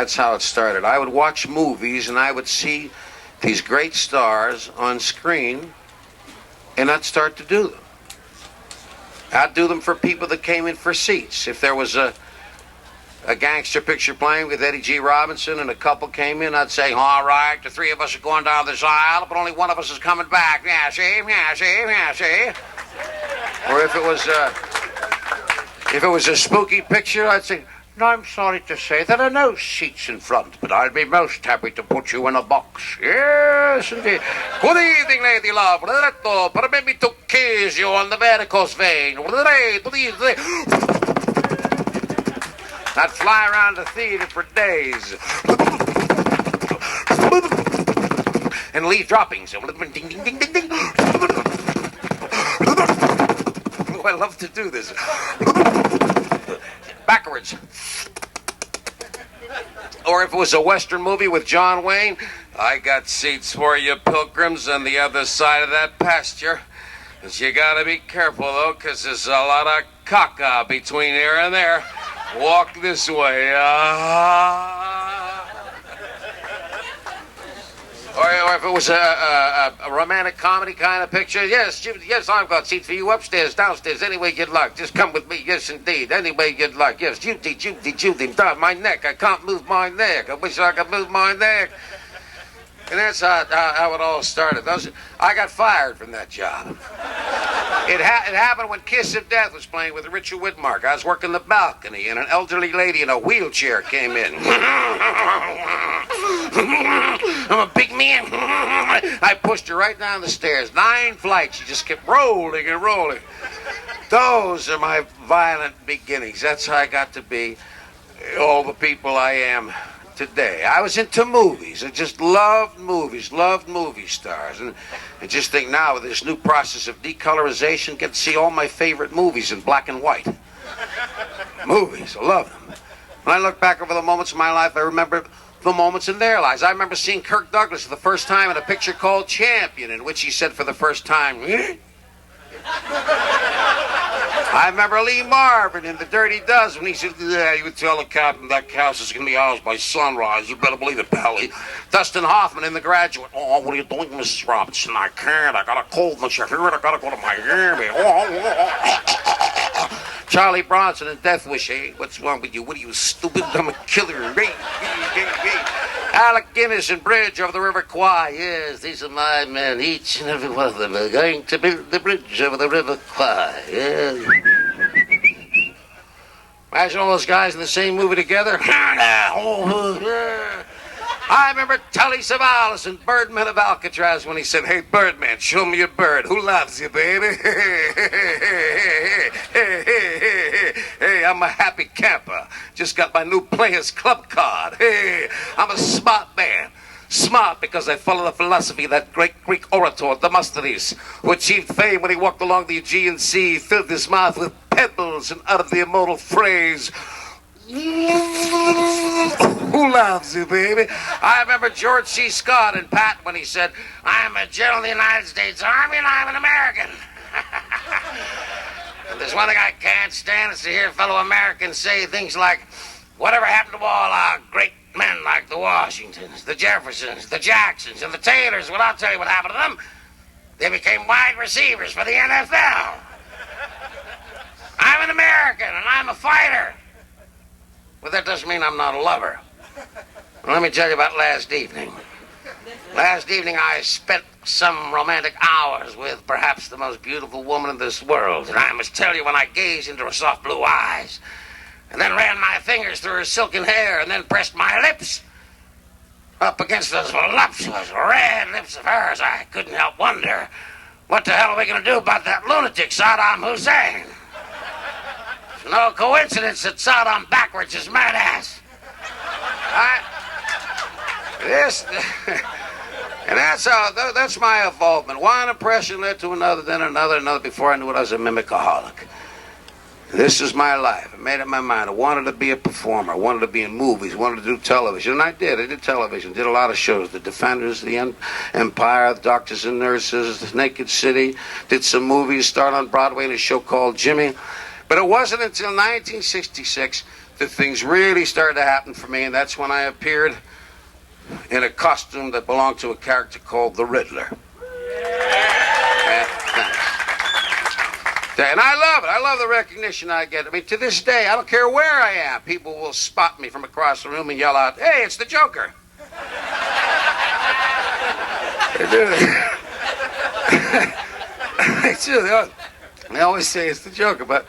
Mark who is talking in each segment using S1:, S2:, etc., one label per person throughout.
S1: That's how it started. I would watch movies and I would see these great stars on screen, and I'd start to do them. I'd do them for people that came in for seats. If there was a gangster picture playing with Eddie G. Robinson and a couple came in, I'd say, all right, the three of us are going down this aisle, but only one of us is coming back. Yeah, see? Or if it was a spooky picture, I'd say, no, I'm sorry to say there are no seats in front, but I'll be most happy to put you in a box. Yes, indeed. Good evening, lady love. Permit me to kiss you on the varicose vein. I'd fly around the theater for days. And leave droppings. Ding, ding, ding, ding, ding. Oh, I love to do this. Backwards. Or if it was a Western movie with John Wayne, I got seats for you pilgrims on the other side of that pasture. But you gotta be careful, though, because there's a lot of caca between here and there. Walk this way. Or if it was a romantic comedy kind of picture, yes, I've got seats for you upstairs, downstairs, any way you'd like. Just come with me, yes, indeed, any way you'd like. Yes, Judy, my neck, I can't move my neck. I wish I could move my neck. And that's how it all started. I got fired from that job. It happened when Kiss of Death was playing with Richard Widmark. I was working the balcony, and an elderly lady in a wheelchair came in. I'm a big man. I pushed her right down the stairs. 9 flights. She just kept rolling and rolling. Those are my violent beginnings. That's how I got to be all the people I am today. I was into movies. I just loved movies, loved movie stars. And I just think now with this new process of decolorization, get to see all my favorite movies in black and white. Movies, I love them. When I look back over the moments of my life, I remember the moments in their lives. I remember seeing Kirk Douglas for the first time in a picture called Champion, in which he said for the first time, I remember Lee Marvin in The Dirty Dozen when he said, yeah, you would tell the captain that house is going to be ours by sunrise. You better believe it, Pally. Dustin Hoffman in The Graduate. Oh, what are you doing, Mrs. Robinson? I can't. I got a cold in the ship. I got to go to Miami. Charlie Bronson in Death Wish. Hey, what's wrong with you? What are you, stupid? I'm a killer. Alec Guinness and Bridge over the River Kwai. Yes, these are my men. Each and every one of them are going to build the bridge over the River Kwai. Yes. Imagine all those guys in the same movie together. I remember Telly Savalas and Birdman of Alcatraz when he said, hey, Birdman, show me a bird. Who loves you, baby? Hey, I'm a happy camper. Just got my new Players Club card. Hey, I'm a smart man. Smart because I follow the philosophy of that great Greek orator, Demosthenes, who achieved fame when he walked along the Aegean Sea, filled his mouth with pebbles, and uttered the immortal phrase, who loves you, baby? I remember George C. Scott and Pat when he said, I'm a general of the United States Army and I'm an American. There's one thing I can't stand is to hear fellow Americans say things like, whatever happened to all our great men like the Washingtons, the Jeffersons, the Jacksons, and the Taylors? Well, I'll tell you what happened to them. They became wide receivers for the NFL. I'm an American and I'm a fighter. But that doesn't mean I'm not a lover. Let me tell you about last evening. Last evening I spent some romantic hours with perhaps the most beautiful woman in this world. And I must tell you, when I gazed into her soft blue eyes, and then ran my fingers through her silken hair, and then pressed my lips up against those voluptuous red lips of hers, I couldn't help wonder, what the hell are we going to do about that lunatic Saddam Hussein? It's no coincidence that Saddam backwards is mad ass. And that's my involvement. One impression led to another, then another. Before I knew it, I was a mimicaholic. This is my life. I made up my mind. I wanted to be a performer. I wanted to be in movies. I wanted to do television. And I did. I did television. Did a lot of shows. The Defenders, The Empire, The Doctors and Nurses, The Naked City. Did some movies. Started on Broadway in a show called Jimmy. But it wasn't until 1966 that things really started to happen for me, and that's when I appeared in a costume that belonged to a character called the Riddler. And I love it. I love the recognition I get. I mean, to this day, I don't care where I am. People will spot me from across the room and yell out, "Hey, it's the Joker." They do. They do. They always say it's the Joker. But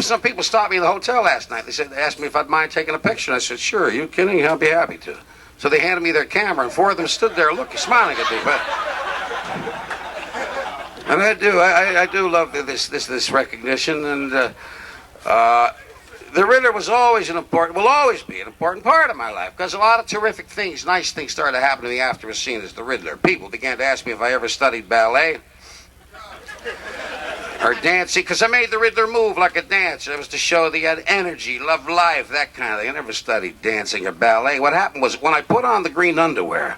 S1: some people stopped me in the hotel last night. They asked me if I'd mind taking a picture. And I said, "Sure, are you kidding? I'll be happy to." So they handed me their camera, and 4 of them stood there looking, smiling at me. And I do love this recognition, and the Riddler will always be an important part of my life, because a lot of terrific things, nice things started to happen to me after I was seen as the Riddler. People began to ask me if I ever studied ballet or dancing, because I made the Riddler move like a dancer. It was to show that he had energy, loved life, that kind of thing. I never studied dancing or ballet. What happened was, when I put on the green underwear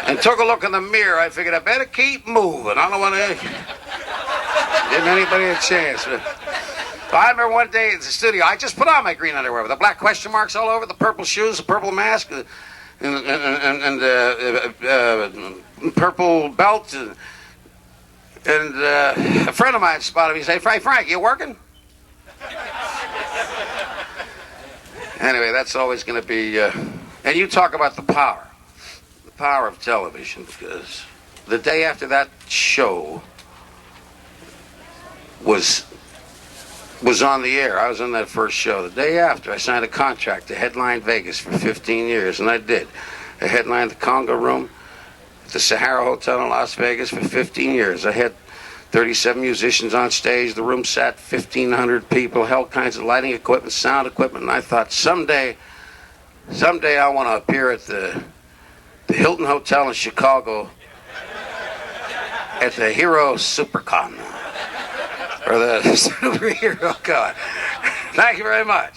S1: and took a look in the mirror, I figured I better keep moving. I don't want to give anybody a chance. I remember one day at the studio, I just put on my green underwear with the black question marks all over, the purple shoes, the purple mask, and purple belt. And a friend of mine spotted me and said, Frank, you working? Anyway, that's always going to be... and you talk about the power of television, because the day after that show was on the air, I was on that first show. The day after, I signed a contract to headline Vegas for 15 years, and I did. I headlined the Conga Room at the Sahara Hotel in Las Vegas for 15 years. I had 37 musicians on stage. The room sat 1,500 people, held kinds of lighting equipment, sound equipment, and I thought, someday I want to appear at the Hilton Hotel in Chicago at the Hero Supercon, or the Superhero Con. Thank you very much.